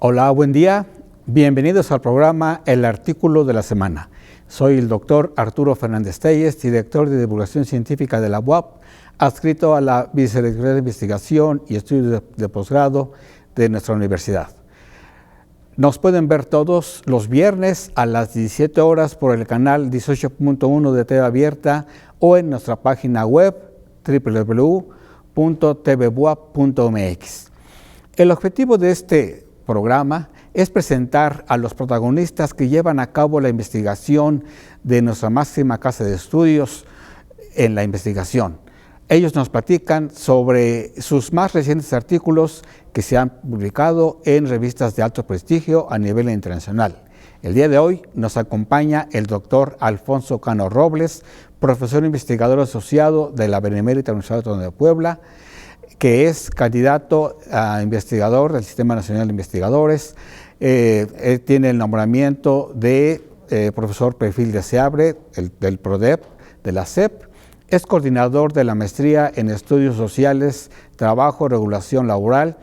Hola, buen día. Bienvenidos al programa El Artículo de la Semana. Soy el doctor Arturo Fernández Telles, director de Divulgación Científica de la UAP, adscrito a la Vicerrectoría de Investigación y Estudios de Posgrado de nuestra universidad. Nos pueden ver todos los viernes a las 17 horas por el canal 18.1 de TV Abierta o en nuestra página web www.tvbuap.mx. El objetivo de este programa es presentar a los protagonistas que llevan a cabo la investigación de nuestra máxima casa de estudios en la investigación. Ellos nos platican sobre sus más recientes artículos que se han publicado en revistas de alto prestigio a nivel internacional. El día de hoy nos acompaña el doctor Alfonso Cano Robles, profesor investigador asociado de la Benemérita Universidad Autónoma de Puebla, que es candidato a investigador del Sistema Nacional de Investigadores. Él tiene el nombramiento de profesor perfil deseable del PRODEP, de la SEP. Es coordinador de la maestría en Estudios Sociales, Trabajo, Regulación Laboral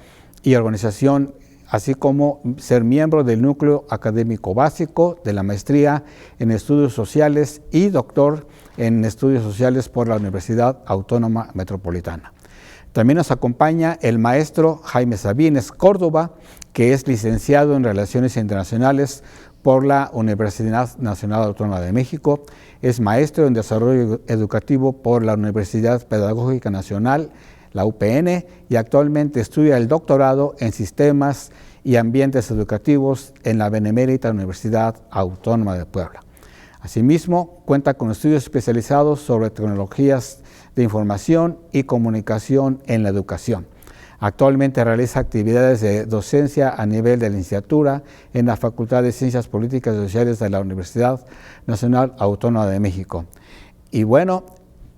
y Organización, así como ser miembro del Núcleo Académico Básico de la maestría en Estudios Sociales y doctor en Estudios Sociales por la Universidad Autónoma Metropolitana. También nos acompaña el maestro Jaime Sabines Córdoba, que es licenciado en Relaciones Internacionales por la Universidad Nacional Autónoma de México, es maestro en Desarrollo Educativo por la Universidad Pedagógica Nacional, la UPN, y actualmente estudia el doctorado en Sistemas y Ambientes Educativos en la Benemérita Universidad Autónoma de Puebla. Asimismo, cuenta con estudios especializados sobre tecnologías de información y comunicación en la educación. Actualmente realiza actividades de docencia a nivel de licenciatura en la Facultad de Ciencias Políticas y Sociales de la Universidad Nacional Autónoma de México. Y bueno,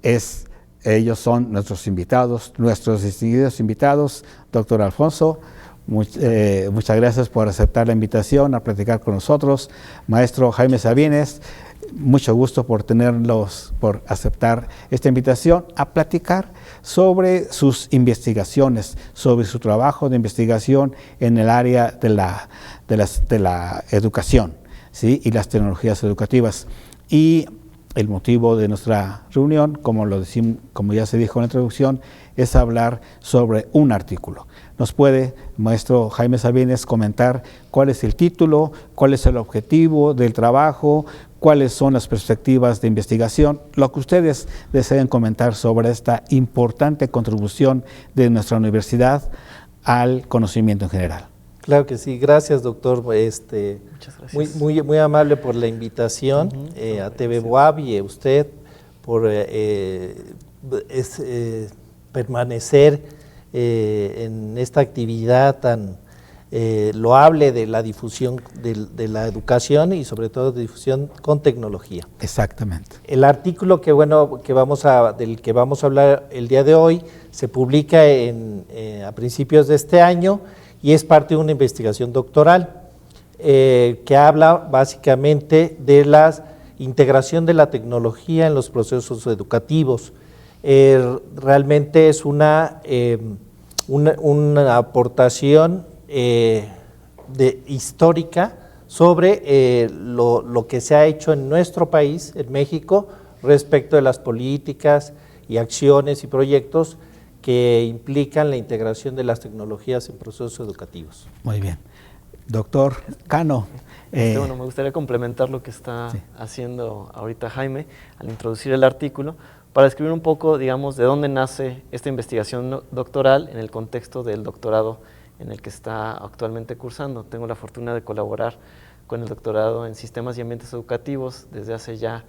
ellos son nuestros distinguidos invitados. Doctor Alfonso, muchas gracias por aceptar la invitación a platicar con nosotros. Maestro Jaime Sabines, mucho gusto por por aceptar esta invitación a platicar sobre sus investigaciones, sobre su trabajo de investigación en el área de la educación, ¿sí? Y las tecnologías educativas. Y el motivo de nuestra reunión, como ya se dijo en la introducción, es hablar sobre un artículo. ¿Nos puede, maestro Jaime Sabines, comentar cuál es el título, cuál es el objetivo del trabajo, cuáles son las perspectivas de investigación, lo que ustedes deseen comentar sobre esta importante contribución de nuestra universidad al conocimiento en general? Claro que sí, gracias doctor, Muchas gracias. muy amable por la invitación a TV Buap y a usted por permanecer en esta actividad tan loable de la difusión de la educación y sobre todo de difusión con tecnología. Exactamente. El artículo del que vamos a hablar el día de hoy se publica a principios de este año y es parte de una investigación doctoral que habla básicamente de la integración de la tecnología en los procesos educativos. Realmente es una aportación histórica sobre lo que se ha hecho en nuestro país, en México, respecto de las políticas y acciones y proyectos que implican la integración de las tecnologías en procesos educativos. Muy bien. Doctor Cano. Bueno, me gustaría complementar lo que está haciendo ahorita Jaime al introducir el artículo, para describir un poco, digamos, de dónde nace esta investigación doctoral en el contexto del doctorado en el que está actualmente cursando. Tengo la fortuna de colaborar con el doctorado en Sistemas y Ambientes Educativos desde hace ya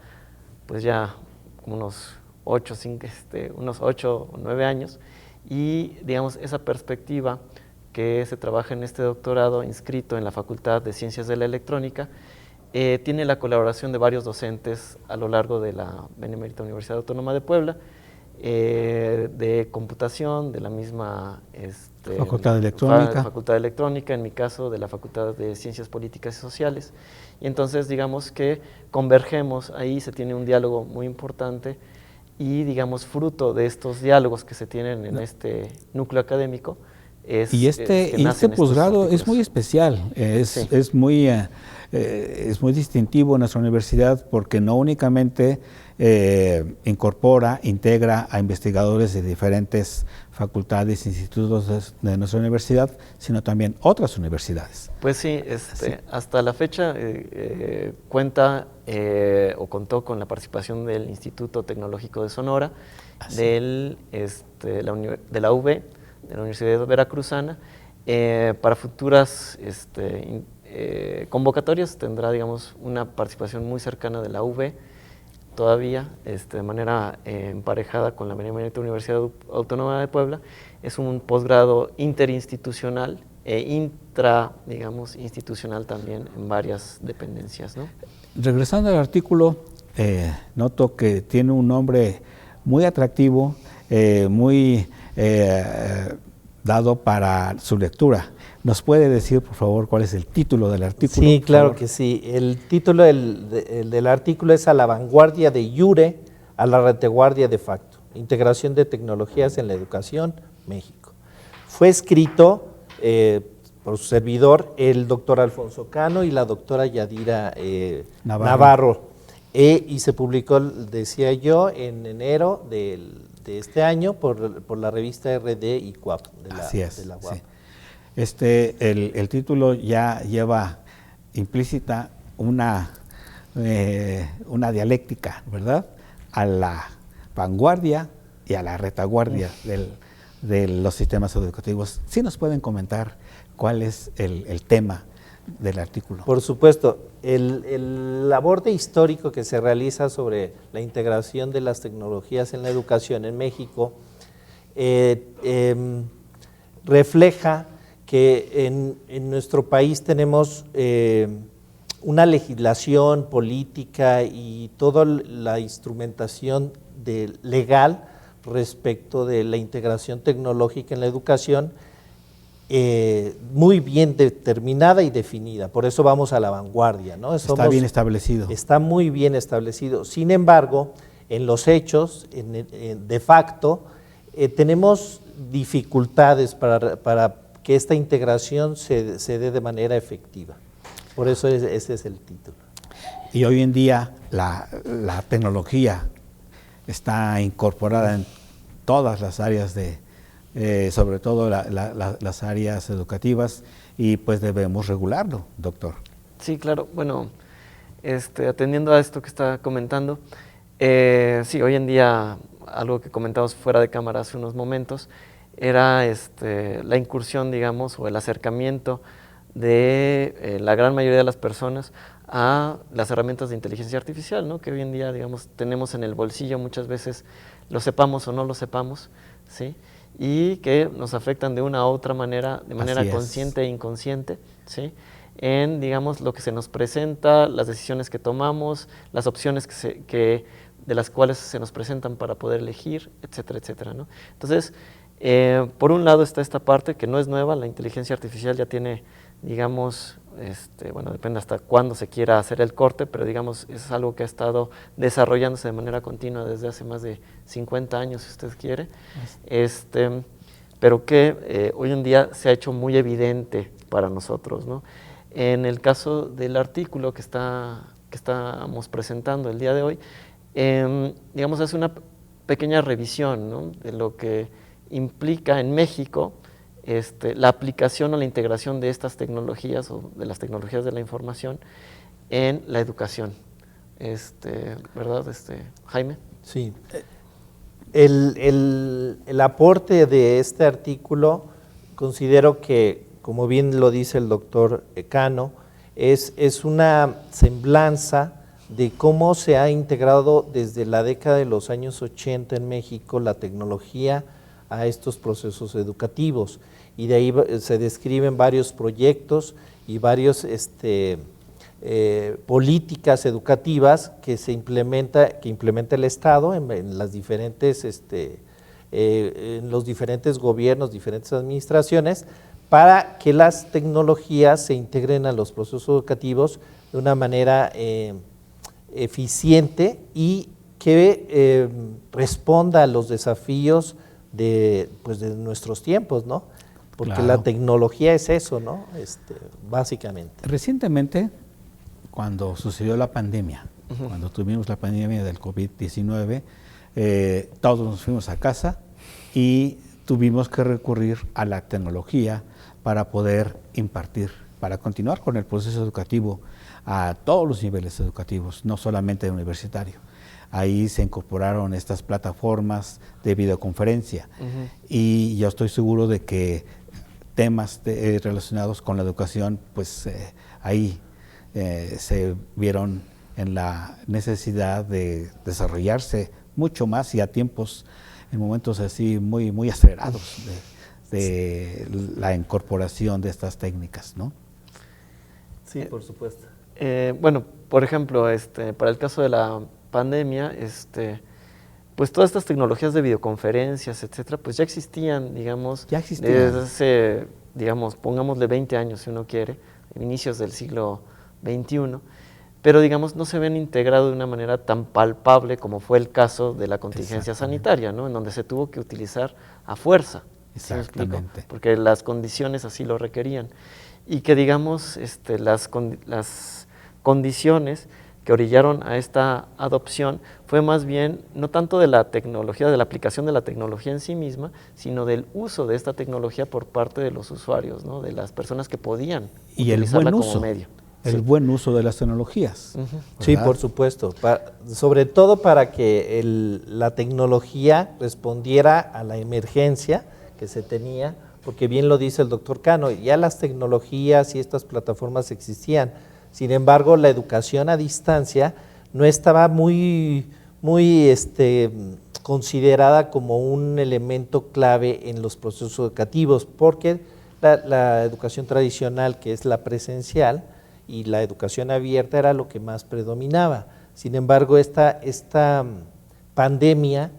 unos 8 o 9 años, y digamos esa perspectiva que se trabaja en este doctorado inscrito en la Facultad de Ciencias de la Electrónica tiene la colaboración de varios docentes a lo largo de la Benemérita Universidad Autónoma de Puebla, de computación, de la misma Facultad de Electrónica. Facultad de Electrónica, en mi caso de la Facultad de Ciencias Políticas y Sociales, y entonces digamos que convergemos, ahí se tiene un diálogo muy importante y digamos fruto de estos diálogos que se tienen en este núcleo académico, Y este posgrado es muy especial, es muy distintivo en nuestra universidad porque no únicamente integra a investigadores de diferentes facultades, institutos de nuestra universidad, sino también otras universidades. Pues sí, hasta la fecha cuenta o contó con la participación del Instituto Tecnológico de Sonora, de la UV, de la Universidad Veracruzana. Para futuras convocatorias tendrá, digamos, una participación muy cercana de la UV, todavía de manera emparejada con la Benemérita Universidad Autónoma de Puebla. Es un posgrado interinstitucional e digamos, institucional también en varias dependencias, ¿no? Regresando al artículo, noto que tiene un nombre muy atractivo, muy dado para su lectura. ¿Nos puede decir, por favor, cuál es el título del artículo? Sí, claro que sí. El título del artículo es "A la vanguardia de iure, a la retaguardia de facto. Integración de tecnologías en la educación, México". Fue escrito por su servidor, el doctor Alfonso Cano y la doctora Yadira Navarro. Y se publicó, decía yo, en enero de este año por la revista RD y CUAP de la UAP. Sí. El título ya lleva implícita una dialéctica, ¿verdad? A la vanguardia y a la retaguardia de los sistemas educativos. ¿Sí nos pueden comentar cuál es el tema del artículo? Por supuesto, el aborde histórico que se realiza sobre la integración de las tecnologías en la educación en México refleja que en nuestro país tenemos una legislación política y toda la instrumentación legal respecto de la integración tecnológica en la educación muy bien determinada y definida. Por eso vamos a la vanguardia, ¿no? Está bien establecido. Está muy bien establecido. Sin embargo, en los hechos, de facto, tenemos dificultades para que esta integración se dé de manera efectiva. Por eso ese es el título. Y hoy en día la tecnología está incorporada en todas las áreas sobre todo las áreas educativas, y pues debemos regularlo, doctor. Sí, claro. Bueno, atendiendo a esto que está comentando, sí, hoy en día, algo que comentamos fuera de cámara hace unos momentos, era la incursión, digamos, o el acercamiento de la gran mayoría de las personas a las herramientas de inteligencia artificial, ¿no? Que hoy en día, digamos, tenemos en el bolsillo muchas veces, lo sepamos o no lo sepamos, ¿sí? Y que nos afectan de una u otra manera, de manera consciente e inconsciente, ¿sí? En, digamos, lo que se nos presenta, las decisiones que tomamos, las opciones de las cuales se nos presentan para poder elegir, etcétera, etcétera, ¿no? Entonces, por un lado está esta parte que no es nueva, la inteligencia artificial ya tiene, digamos, bueno, depende hasta cuándo se quiera hacer el corte, pero digamos, es algo que ha estado desarrollándose de manera continua desde hace más de 50 años, si usted quiere, pero que hoy en día se ha hecho muy evidente para nosotros, ¿no? En el caso del artículo que estamos presentando el día de hoy, digamos, es una pequeña revisión, ¿no? De lo que implica en México la aplicación o la integración de estas tecnologías o de las tecnologías de la información en la educación. ¿Verdad, Jaime? Sí. El aporte de este artículo, considero que, como bien lo dice el doctor Cano, es una semblanza de cómo se ha integrado desde la década de los años 80 en México la tecnología a estos procesos educativos, y de ahí se describen varios proyectos y varios políticas educativas que implementa el Estado en las diferentes en los diferentes gobiernos, diferentes administraciones, para que las tecnologías se integren a los procesos educativos de una manera eficiente y que responda a los desafíos de nuestros tiempos, ¿no? porque Claro. la tecnología es eso, ¿no? Básicamente. Recientemente, cuando sucedió la pandemia, cuando tuvimos la pandemia del COVID-19, todos nos fuimos a casa y tuvimos que recurrir a la tecnología para poder impartir, para continuar con el proceso educativo a todos los niveles educativos, no solamente universitario. Ahí se incorporaron estas plataformas de videoconferencia y yo estoy seguro de que temas relacionados con la educación, pues ahí se vieron en la necesidad de desarrollarse mucho más y a tiempos, en momentos así muy acelerados de la incorporación de estas técnicas, ¿no? Sí, por supuesto. Bueno, por ejemplo, para el caso de la pandemia, pues todas estas tecnologías de videoconferencias, etcétera, pues ya existían, digamos, Ya existían. desde hace, digamos, pongámosle 20 años si uno quiere, en inicios del siglo XXI, pero digamos no se ven integrado de una manera tan palpable como fue el caso de la contingencia sanitaria, ¿no? En donde se tuvo que utilizar a fuerza, ¿sí me explico? Exactamente. Porque las condiciones así lo requerían. Y que digamos las condiciones que orillaron a esta adopción fue más bien no tanto de la tecnología, de la aplicación de la tecnología en sí misma, sino del uso de esta tecnología por parte de los usuarios, ¿no? De las personas que podían Y el utilizarla buen como uso, medio. el Sí. buen uso de las tecnologías. Sí, ¿verdad? por supuesto. Sobre todo para que la tecnología respondiera a la emergencia que se tenía, porque bien lo dice el doctor Cano, ya las tecnologías y estas plataformas existían. Sin embargo, la educación a distancia no estaba muy considerada como un elemento clave en los procesos educativos, porque la educación tradicional, que es la presencial, y la educación abierta era lo que más predominaba. Sin embargo, esta pandemia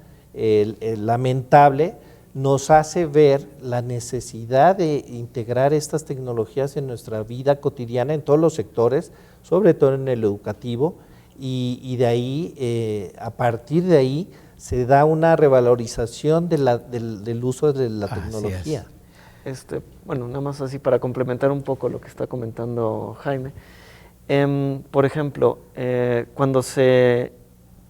lamentable nos hace ver la necesidad de integrar estas tecnologías en nuestra vida cotidiana, en todos los sectores, sobre todo en el educativo, y de ahí, a partir de ahí, se da una revalorización del uso de la Así tecnología. Bueno, nada más así para complementar un poco lo que está comentando Jaime. Por ejemplo, cuando se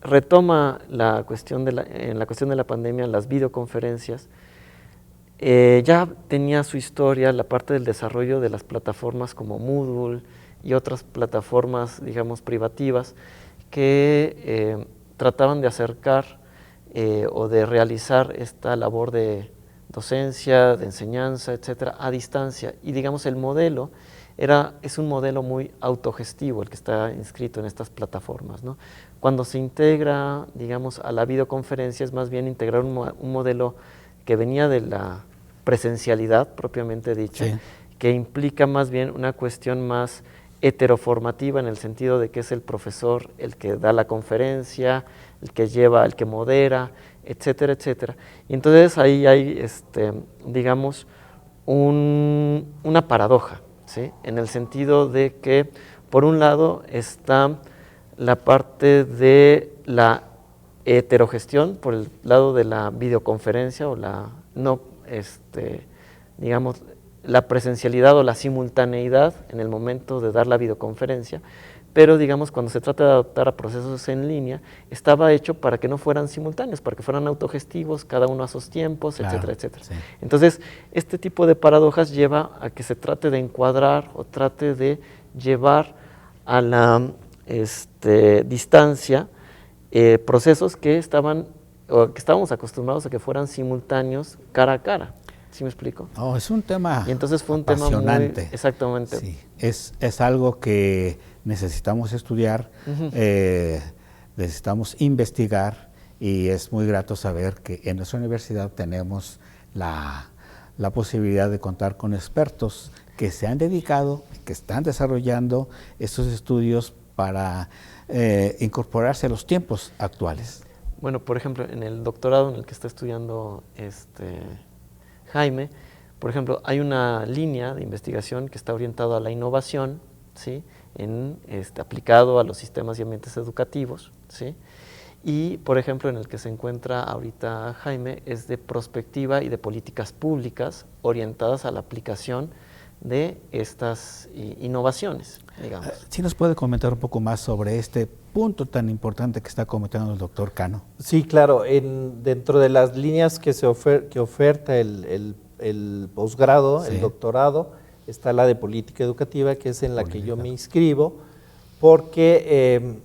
retoma la cuestión en la cuestión de la pandemia, las videoconferencias, ya tenía su historia la parte del desarrollo de las plataformas como Moodle y otras plataformas, digamos, privativas que trataban de acercar o de realizar esta labor de docencia, de enseñanza, etcétera, a distancia. Y digamos, el modelo es un modelo muy autogestivo el que está inscrito en estas plataformas, ¿no? Cuando se integra, digamos, a la videoconferencia es más bien integrar un modelo que venía de la presencialidad propiamente dicha, Sí. que implica más bien una cuestión más heteroformativa en el sentido de que es el profesor el que da la conferencia, el que lleva, el que modera, etcétera, etcétera. Y entonces ahí hay, digamos, una paradoja, ¿sí? En el sentido de que, por un lado, está la parte de la heterogestión, por el lado de la videoconferencia o la no, digamos, la presencialidad o la simultaneidad en el momento de dar la videoconferencia, pero digamos cuando se trata de adaptar a procesos en línea, estaba hecho para que no fueran simultáneos, para que fueran autogestivos, cada uno a sus tiempos, Claro, etcétera, etcétera. sí. Entonces, este tipo de paradojas lleva a que se trate de encuadrar o trate de llevar a la distancia procesos que estábamos acostumbrados a que fueran simultáneos cara a cara. ¿Sí me explico? No, es un tema Y entonces fue un tema muy... apasionante. Exactamente. Sí, es algo que necesitamos estudiar, necesitamos investigar y es muy grato saber que en nuestra universidad tenemos la posibilidad de contar con expertos que se han dedicado, que están desarrollando estos estudios para incorporarse a los tiempos actuales. Bueno, por ejemplo, en el doctorado en el que está estudiando Jaime, por ejemplo, hay una línea de investigación que está orientada a la innovación, ¿sí? Aplicado a los sistemas y ambientes educativos, ¿sí? y, por ejemplo, en el que se encuentra ahorita Jaime es de prospectiva y de políticas públicas orientadas a la aplicación de estas innovaciones, digamos. ¿Sí nos puede comentar un poco más sobre este punto tan importante que está comentando el doctor Cano? Sí, claro. Dentro de las líneas que oferta el posgrado, sí, el doctorado, está la de política educativa, que es en la que yo me inscribo, porque,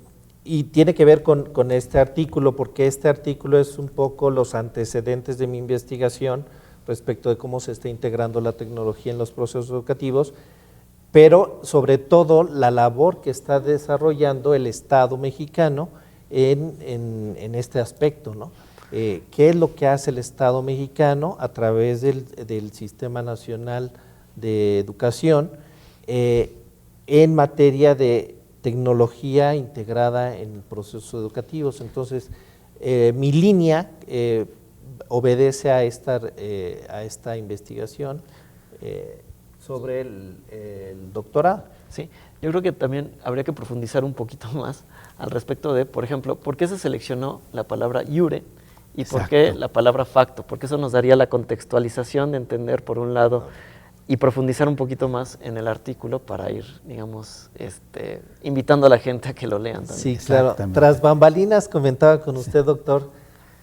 y tiene que ver con este artículo, porque este artículo es un poco los antecedentes de mi investigación respecto de cómo se está integrando la tecnología en los procesos educativos, pero sobre todo la labor que está desarrollando el Estado mexicano en este aspecto, ¿no? ¿Qué es lo que hace el Estado mexicano a través del Sistema Nacional de Educación en materia de tecnología integrada en procesos educativos? Entonces, mi línea obedece a esta investigación sobre el doctorado. Sí, yo creo que también habría que profundizar un poquito más al respecto de, por ejemplo, por qué se seleccionó la palabra iure y por qué la palabra facto, porque eso nos daría la contextualización de entender, por un lado, y profundizar un poquito más en el artículo para ir, digamos, invitando a la gente a que lo lean también. Sí, claro. Tras bambalinas comentaba con usted, doctor,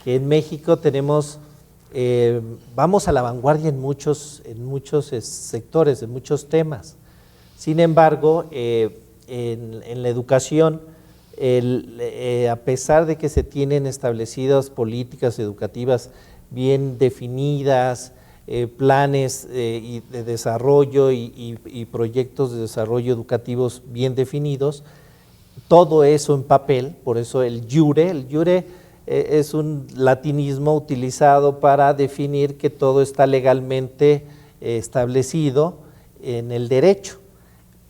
que en México tenemos, vamos a la vanguardia en muchos sectores, en muchos temas. Sin embargo, en la educación, a pesar de que se tienen establecidas políticas educativas bien definidas, planes de desarrollo y proyectos de desarrollo educativos bien definidos, todo eso en papel, por eso el iure es un latinismo utilizado para definir que todo está legalmente establecido en el derecho,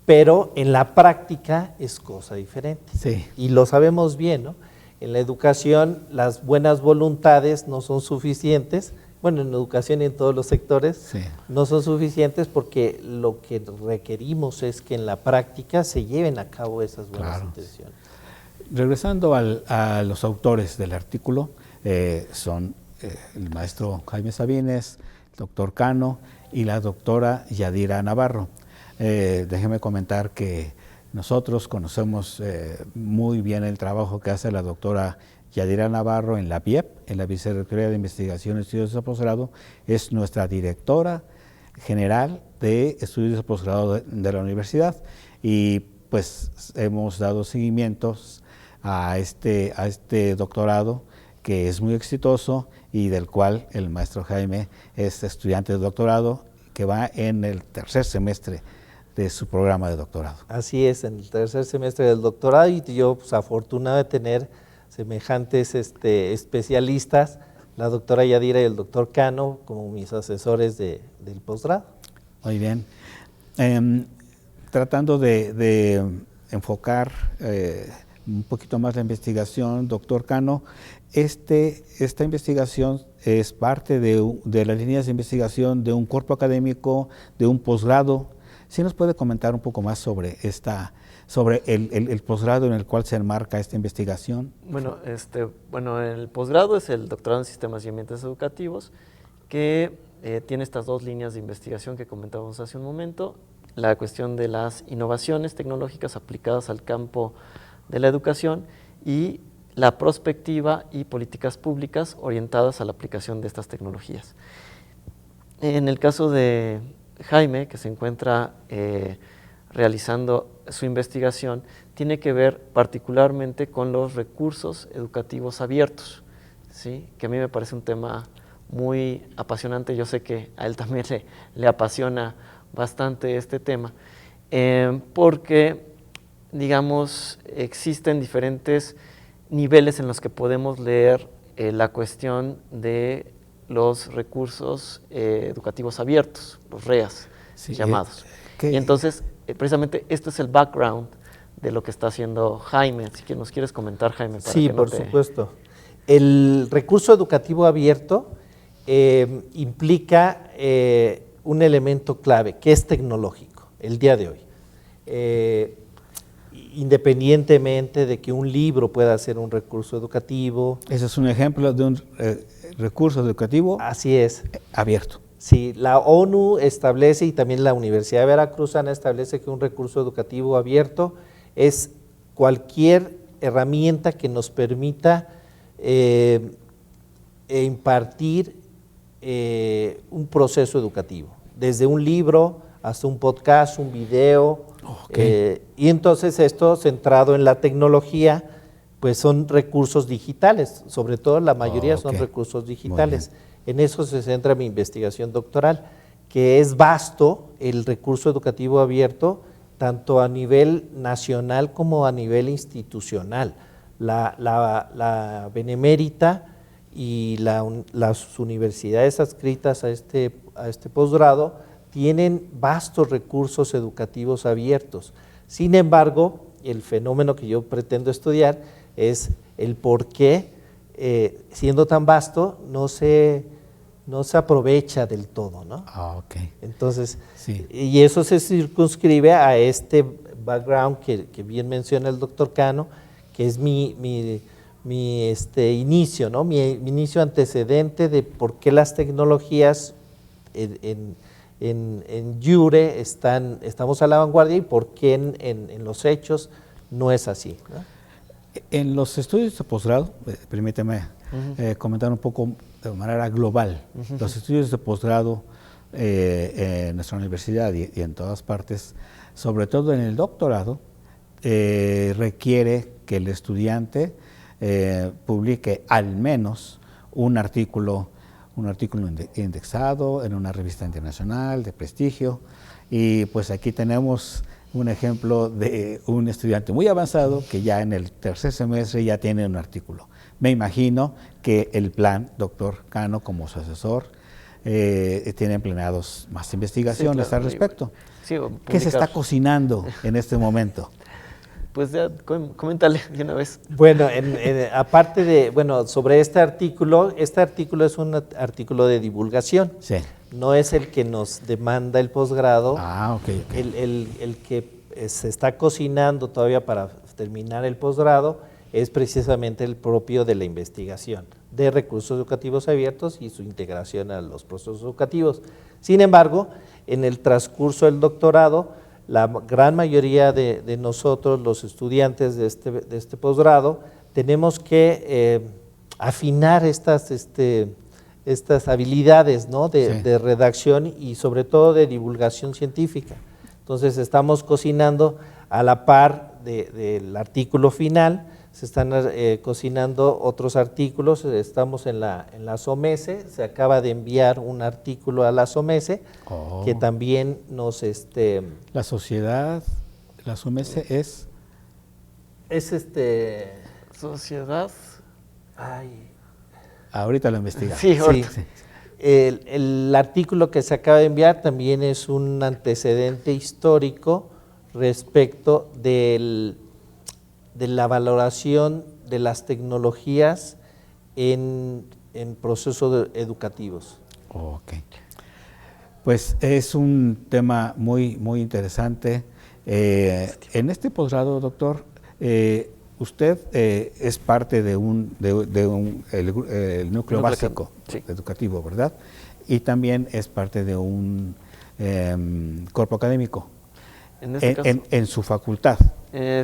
pero en la práctica es cosa diferente. Sí. Y lo sabemos bien, ¿no? En la educación las buenas voluntades no son suficientes, bueno, en educación y en todos los sectores, sí, no son suficientes, porque lo que requerimos es que en la práctica se lleven a cabo esas buenas intenciones. Regresando a los autores del artículo, son el maestro Jaime Sabines, el doctor Cano y la doctora Yadira Navarro. Déjeme comentar que nosotros conocemos muy bien el trabajo que hace la doctora Yadira Navarro en la VIEP, en la Vicerrectoría de Investigación y Estudios de Posgrado. Es nuestra directora general de Estudios de Posgrado de la universidad, y pues hemos dado seguimientos a este doctorado, que es muy exitoso y del cual el maestro Jaime es estudiante de doctorado, que va en el tercer semestre de su programa de doctorado. Así es, en el tercer semestre del doctorado, y yo pues afortunado de tener semejantes especialistas, la doctora Yadira y el doctor Cano, como mis asesores del posgrado. Muy bien. Tratando de enfocar un poquito más la investigación, doctor Cano, esta investigación es parte de las líneas de investigación de un cuerpo académico, de un posgrado. ¿Sí nos puede comentar un poco más sobre el posgrado en el cual se enmarca esta investigación? Bueno, el posgrado es el doctorado en Sistemas y Ambientes Educativos, que tiene estas dos líneas de investigación que comentábamos hace un momento: la cuestión de las innovaciones tecnológicas aplicadas al campo de la educación y la prospectiva y políticas públicas orientadas a la aplicación de estas tecnologías. En el caso de Jaime, que se encuentra realizando su investigación, tiene que ver particularmente con los recursos educativos abiertos, ¿sí? Que a mí me parece un tema muy apasionante. Yo sé que a él también le apasiona bastante este tema, porque, digamos, existen diferentes niveles en los que podemos leer la cuestión de los recursos educativos abiertos, los REAs, sí, llamados. Y entonces, precisamente, este es el background de lo que está haciendo Jaime. Así que nos quieres comentar, Jaime. Para sí, que por supuesto. El recurso educativo abierto implica un elemento clave, que es tecnológico, el día de hoy. independientemente de que un libro pueda ser un recurso educativo. Ese es un ejemplo de un recurso educativo Así es. abierto. Sí, la ONU establece y también la Universidad Veracruzana establece que un recurso educativo abierto es cualquier herramienta que nos permita impartir un proceso educativo, desde un libro hasta un podcast, un video, y entonces esto centrado en la tecnología, pues son recursos digitales, sobre todo la mayoría son recursos digitales. En eso se centra mi investigación doctoral, que es vasto el recurso educativo abierto, tanto a nivel nacional como a nivel institucional. La Benemérita y las universidades adscritas a este posgrado tienen vastos recursos educativos abiertos. Sin embargo, el fenómeno que yo pretendo estudiar es el por qué, siendo tan vasto, no se aprovecha del todo, ¿no? Entonces, y eso se circunscribe a este background que bien menciona el doctor Cano, que es mi inicio, ¿no? Mi inicio antecedente de por qué las tecnologías en Iure estamos a la vanguardia y por qué en los hechos no es así, ¿no? En los estudios de posgrado, permíteme comentar un poco de manera global. Los estudios de posgrado en nuestra universidad y en todas partes, sobre todo en el doctorado, requiere que el estudiante publique al menos un artículo indexado en una revista internacional de prestigio, y pues aquí tenemos un ejemplo de un estudiante muy avanzado que ya en el tercer semestre ya tiene un artículo. Me imagino que el plan, doctor Cano, como su asesor, tiene planeados más investigaciones al respecto. ¿Qué se está cocinando en este momento? Pues ya, coméntale de una vez. Bueno, aparte de, sobre este artículo es un artículo de divulgación. Sí. No es el que nos demanda el posgrado. El que se está cocinando todavía para terminar el posgrado es precisamente el propio de la investigación de recursos educativos abiertos y su integración a los procesos educativos. Sin embargo, en el transcurso del doctorado, la gran mayoría de nosotros, los estudiantes de este posgrado, tenemos que afinar estas habilidades, ¿no? de redacción y sobre todo de divulgación científica. Entonces estamos cocinando a la par del artículo final, se están cocinando otros artículos, estamos en la SOMESE, se acaba de enviar un artículo a la SOMESE que también nos… La sociedad, la SOMESE es… Sociedad… Ahorita lo investigamos. Sí, ahorita. Sí. El artículo que se acaba de enviar también es un antecedente histórico respecto de la valoración de las tecnologías en procesos educativos. Pues es un tema muy, muy interesante. En este posgrado, doctor, usted es parte de el núcleo básico educativo, ¿verdad? Y también es parte de un cuerpo académico en su facultad.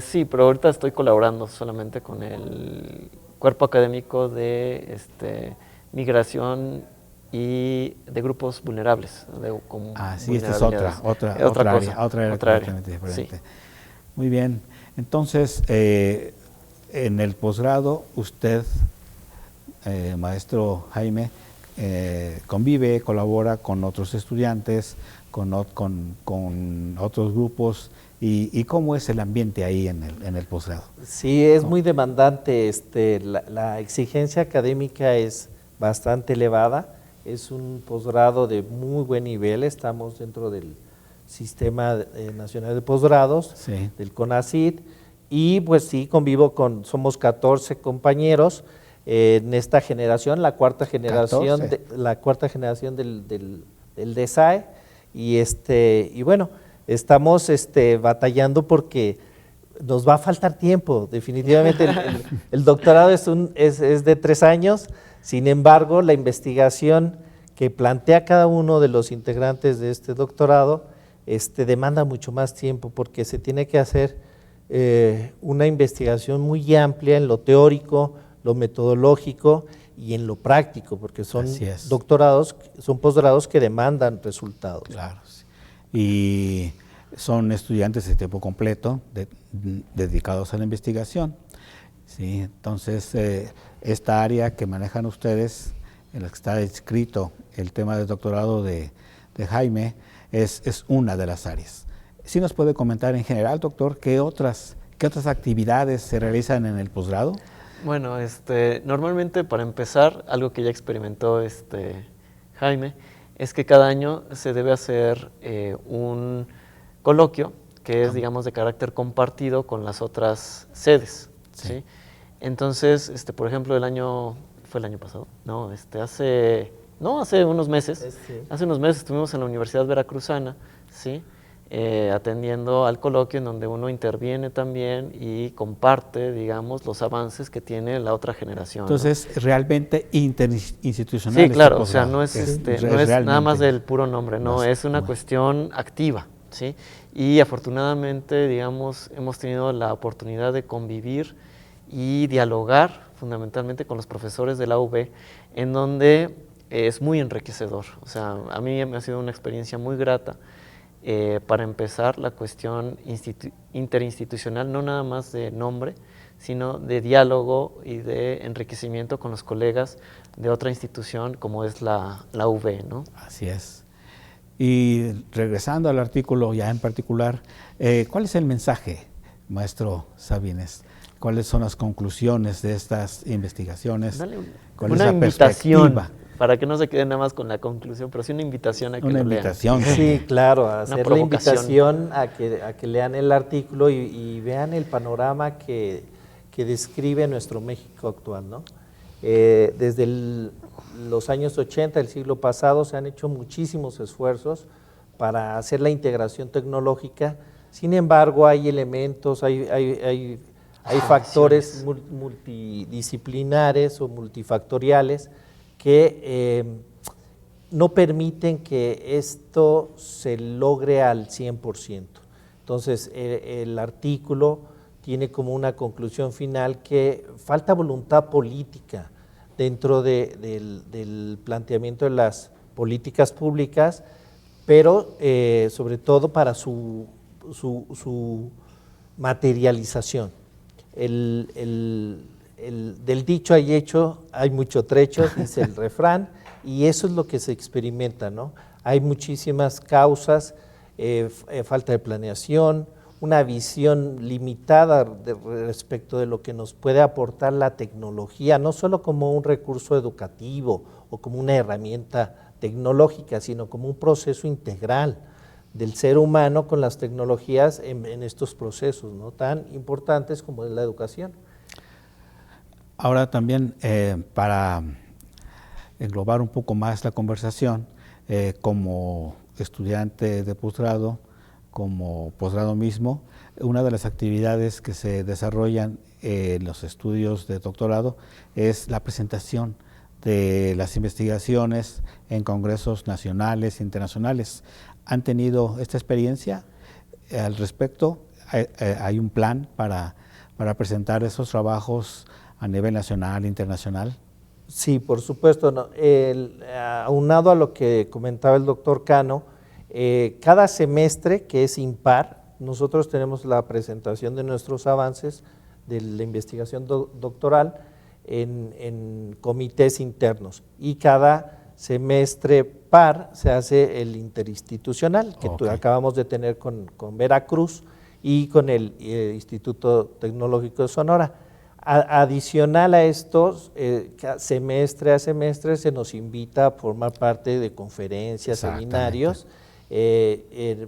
Sí, pero ahorita estoy colaborando solamente con el cuerpo académico de migración y de grupos vulnerables. Esta es otra área completamente diferente. Sí. Muy bien. Entonces, en el posgrado, usted, maestro Jaime, convive, colabora con otros estudiantes, con otros grupos, y ¿cómo es el ambiente ahí en el posgrado? Sí, es muy demandante. La exigencia académica es bastante elevada, es un posgrado de muy buen nivel, estamos dentro del Sistema Nacional de Posgrados, del CONACYT, y pues sí, somos 14 compañeros en esta generación, la cuarta generación del DESAE, y bueno, estamos batallando porque nos va a faltar tiempo, definitivamente. El doctorado es de 3 años, sin embargo, la investigación que plantea cada uno de los integrantes de este doctorado demanda mucho más tiempo porque se tiene que hacer una investigación muy amplia en lo teórico, lo metodológico y en lo práctico, porque son doctorados, son posgrados que demandan resultados. Claro, sí. Y son estudiantes de tiempo completo dedicados a la investigación. Sí, entonces, esta área que manejan ustedes, en la que está descrito el tema del doctorado de Jaime, es una de las áreas. ¿Sí nos puede comentar en general, doctor, qué otras actividades se realizan en el posgrado? Bueno, normalmente para empezar, algo que ya experimentó Jaime, es que cada año se debe hacer un coloquio que es, digamos, de carácter compartido con las otras sedes, ¿sí? Entonces, por ejemplo, fue el año pasado, no, hace unos meses, hace unos meses estuvimos en la Universidad Veracruzana, ¿sí? Atendiendo al coloquio en donde uno interviene también y comparte, digamos, los avances que tiene la otra generación. Entonces, ¿no? Realmente interinstitucional. Sí, claro, o sea, no es nada más del puro nombre, no, es una cuestión activa, ¿sí? Y afortunadamente, digamos, hemos tenido la oportunidad de convivir y dialogar fundamentalmente con los profesores de la UB, en donde es muy enriquecedor. O sea, a mí me ha sido una experiencia muy grata. Para empezar, la cuestión interinstitucional, no nada más de nombre, sino de diálogo y de enriquecimiento con los colegas de otra institución como es la UB, ¿no? Así es. Y regresando al artículo ya en particular, ¿cuál es el mensaje, maestro Sabines? ¿Cuáles son las conclusiones de estas investigaciones? ¿Cuál es la perspectiva? Para que no se quede nada más con la conclusión, pero sí una invitación a que lo lean. Sí, claro, a hacer la invitación a que lean el artículo y vean el panorama que describe nuestro México actual, ¿no? Desde los años 80 del siglo pasado se han hecho muchísimos esfuerzos para hacer la integración tecnológica, sin embargo hay elementos, hay factores multidisciplinares o multifactoriales que no permiten que esto se logre al 100%. Entonces, el artículo tiene como una conclusión final que falta voluntad política dentro del planteamiento de las políticas públicas, pero sobre todo para su materialización. Del dicho hay hecho, hay mucho trecho, dice el refrán, y eso es lo que se experimenta, ¿no? Hay muchísimas causas, falta de planeación, una visión limitada respecto de lo que nos puede aportar la tecnología, no solo como un recurso educativo o como una herramienta tecnológica, sino como un proceso integral del ser humano con las tecnologías en estos procesos, ¿no? Tan importantes como es la educación. Ahora también, para englobar un poco más la conversación, como estudiante de posgrado, como posgrado mismo, una de las actividades que se desarrollan en los estudios de doctorado es la presentación de las investigaciones en congresos nacionales e internacionales. ¿Han tenido esta experiencia al respecto? ¿Hay un plan para presentar esos trabajos a nivel nacional e internacional? Sí, por supuesto. No. Aunado a lo que comentaba el doctor Cano, cada semestre que es impar, nosotros tenemos la presentación de nuestros avances de la investigación doctoral en comités internos, y cada semestre par se hace el interinstitucional que acabamos de tener con Veracruz y con el Instituto Tecnológico de Sonora. Adicional a esto, semestre a semestre se nos invita a formar parte de conferencias, seminarios. El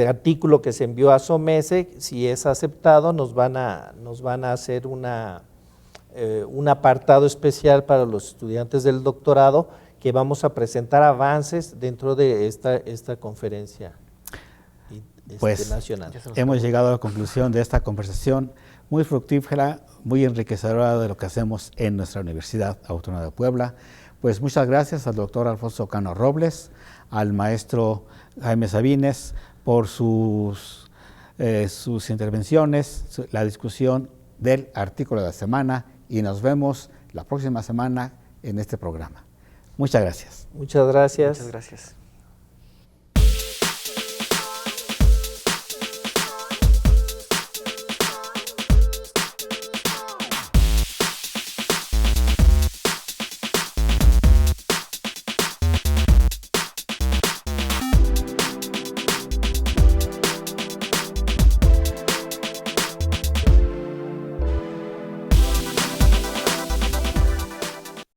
artículo que se envió a SOMESE, si es aceptado, nos van a hacer un apartado especial para los estudiantes del doctorado, que vamos a presentar avances dentro de esta conferencia. Pues nacional. hemos llegado a la conclusión de esta conversación muy fructífera, muy enriquecedora de lo que hacemos en nuestra Universidad Autónoma de Puebla. Pues muchas gracias al doctor Alfonso Cano Robles, al maestro Jaime Sabines por sus intervenciones, la discusión del artículo de la semana, y nos vemos la próxima semana en este programa. Muchas gracias. Muchas gracias. Muchas gracias.